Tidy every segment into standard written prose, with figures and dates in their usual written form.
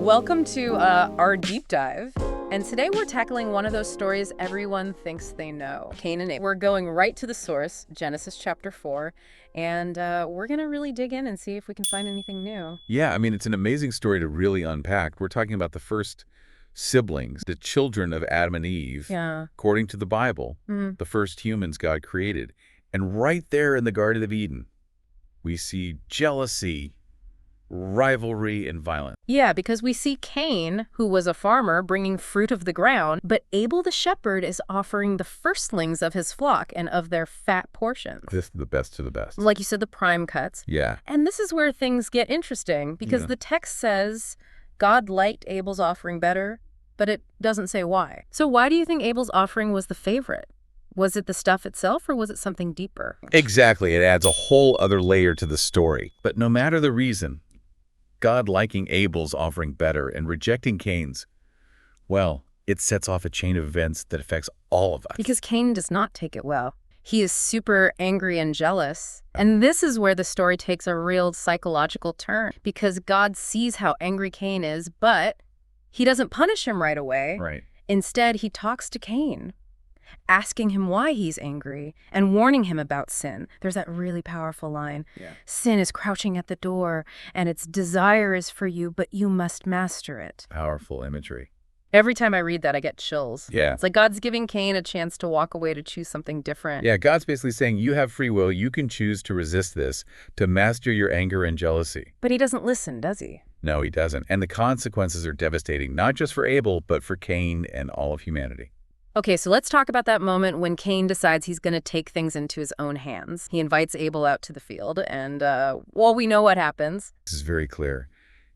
Welcome to our deep dive. And today we're tackling one of those stories everyone thinks they know, Cain and Abel. We're going right to the source, Genesis chapter 4, and we're going to really dig in and see if we can find anything new. Yeah, I mean, it's an amazing story to really unpack. We're talking about the first siblings, the children of Adam and Eve, according to the Bible, the first humans God created. And right there in the Garden of Eden, we see jealousy, rivalry, and violence. Yeah, because we see Cain, who was a farmer, bringing fruit of the ground, but Abel the shepherd is offering the firstlings of his flock and of their fat portions. This is the best to the best. Like you said, the prime cuts. Yeah. And this is where things get interesting, because the text says God liked Abel's offering better, but it doesn't say why. So why do you think Abel's offering was the favorite? Was it the stuff itself, or was it something deeper? Exactly. It adds a whole other layer to the story. But no matter the reason, God liking Abel's offering better and rejecting Cain's, well, it sets off a chain of events that affects all of us. Because Cain does not take it well. He is super angry and jealous. And this is where the story takes a real psychological turn, because God sees how angry Cain is, but he doesn't punish him right away. Right. Instead, he talks to Cain, asking him why he's angry and warning him about sin. There's that really powerful line. Sin is crouching at the door, and its desire is for you, but you must master it. Powerful imagery. Every time I read that, I get chills. Yeah. It's like God's giving Cain a chance to walk away to choose something different. Yeah, God's basically saying you have free will. You can choose to resist this, to master your anger and jealousy. But he doesn't listen, does he? No, he doesn't. And the consequences are devastating, not just for Abel, but for Cain and all of humanity. Okay, so let's talk about that moment when Cain decides he's going to take things into his own hands. He invites Abel out to the field, and, well, we know what happens. This is very clear.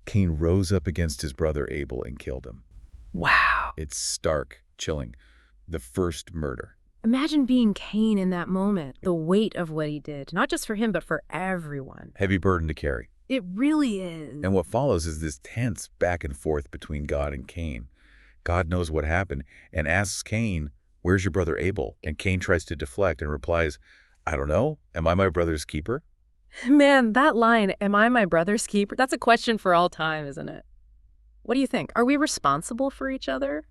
Cain rose up against his brother Abel and killed him. Wow. It's stark, chilling. The first murder. Imagine being Cain in that moment, the weight of what he did, not just for him, but for everyone. Heavy burden to carry. It really is. And what follows is this tense back and forth between God and Cain. God knows what happened and asks Cain, "Where's your brother Abel?" And Cain tries to deflect and replies, "I don't know. Am I my brother's keeper?" Man, that line, "Am I my brother's keeper?" That's a question for all time, isn't it? What do you think? Are we responsible for each other?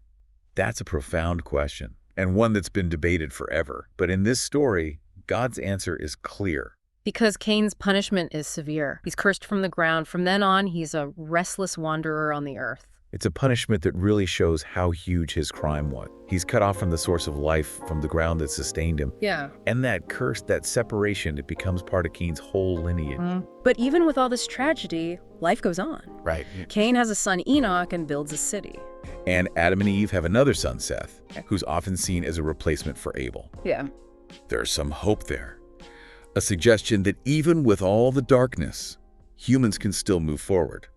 That's a profound question, and one that's been debated forever. But in this story, God's answer is clear. Because Cain's punishment is severe. He's cursed from the ground. From then on, he's a restless wanderer on the earth. It's a punishment that really shows how huge his crime was. He's cut off from the source of life, from the ground that sustained him. Yeah. And that curse, that separation, it becomes part of Cain's whole lineage. But even with all this tragedy, life goes on. Right. Cain has a son, Enoch, and builds a city. And Adam and Eve have another son, Seth, who's often seen as a replacement for Abel. Yeah. There's some hope there. A suggestion that even with all the darkness, humans can still move forward.